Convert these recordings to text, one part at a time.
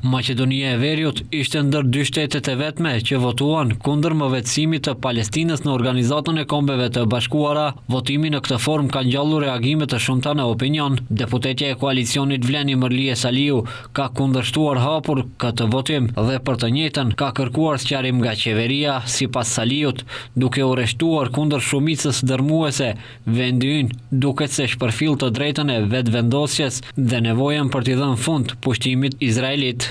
Maqedonia e Veriut ishte ndër dy shtetet e vetme që votuan kundër mëvetësimit të Palestinës në Organizatën e Kombeve të Bashkuara. Votimi në këtë formë ka ngjallur reagime të shumta në opinion. Deputetja e koalicionit Vleni Mërlie Saliu ka kundërshtuar hapur këtë votim dhe për të njëjtën ka kërkuar sqarim nga qeveria. Sipas Saliut, duke u rreshtuar kundër shumicës dërmuese, vendi ynë duket se shpërfill të drejtën e vetëvendosjes dhe nevojën për t'i dhënë fund pushtimit izraelit.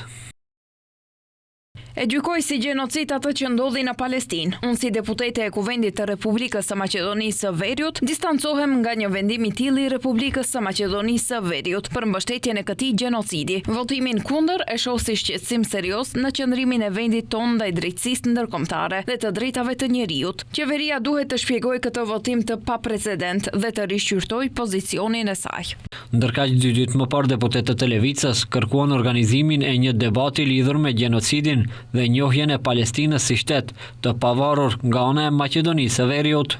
E gjykoi si gjenocid atë që ndodhi në Palestinë. Unë si deputete e Kuvendit të Republikës së Maqedonisë së Veriut distancohem nga një vendim i tillë i Republikës së Maqedonisë së Veriut për mbështetjen e këtij gjenocidi. Votimin kundër e shoh si shqetësim serioz në qëndrimin e vendit tonë ndaj drejtësisë ndërkombëtare dhe të drejtave të njeriut. Qeveria duhet të shpjegojë këtë votim të paprecedent dhe të rishqyrtojë pozicionin e saj. Ndërkaq dy ditë më parë deputetët e Levicës kërkuan organizimin e një debati lidhur me gjenocidin dhe njohjen e Palestinës si shtet të pavarur nga ana e Maqedonisë së Veriut.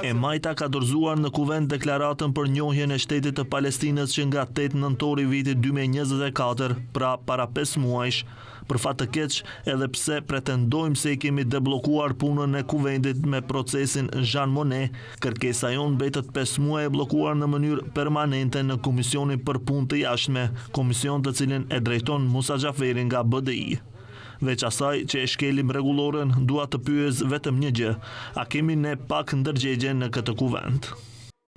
E Majta ka dorëzuar në kuvend deklaratën për njohjen e shtetit të Palestinës që nga 8 nëntori vitit 2024, pra para 5 muajsh. Për fat të keq, edhe pse pretendojmë se I kemi debllokuar punën e kuvendit me procesin Jean Monnet, kërkesa jonë mbetet 5 muaj e bllokuar në mënyrë permanente në Komisionin për Punë të Jashtme, komision të cilin e drejton Musa Xhaferi nga BDI. Veç asaj që e shkelim rregulloren, dua të pyes vetëm një gjë: a kemi ne pak ndërgjegje në këtë kuvend?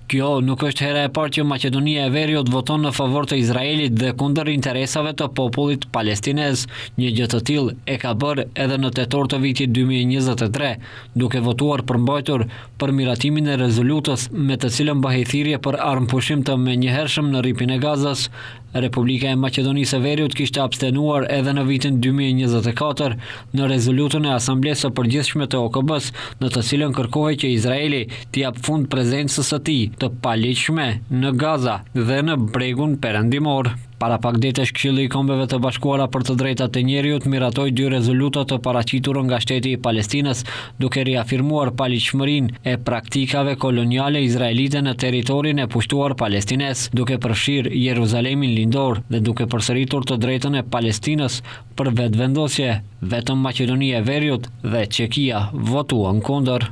Kjo nuk është hera e parë që Maqedonia e Veriut voton në favor të Izraelit dhe kundër interesave të popullit palestinez. Një gjë të tillë e ka bërë edhe në tetor të vitit 2023, duke votuar përmbajtur për miratimin e rezolutës me të cilën bëhej thirrje për armëpushim të menjëhershëm në rripin e Gazas. Republika e Maqedonisë së Veriut kishte abstenuar edhe në vitin 2024 në rezolutën e Asamblesë së Përgjithshme të OKB-s, në të cilën kërkohej që Izraeli t'i jap fund prezencës së tij të paligjshme në Gaza dhe në bregun perëndimor. Para pak ditësh Këshilli I Kombeve të Bashkuara për të drejtat e njeriut miratoi 2 rezoluta të paraqitura nga shteti I Palestinës, duke riafirmuar paligjshmërinë e praktikave koloniale izraelite në territorin e pushtuar palestinez, duke përfshirë Jeruzalemin lindor dhe duke përsëritur të drejtën e Palestinës për vetëvendosje. Vetëm Maqedonia e Veriut dhe Çekia votuan kundër.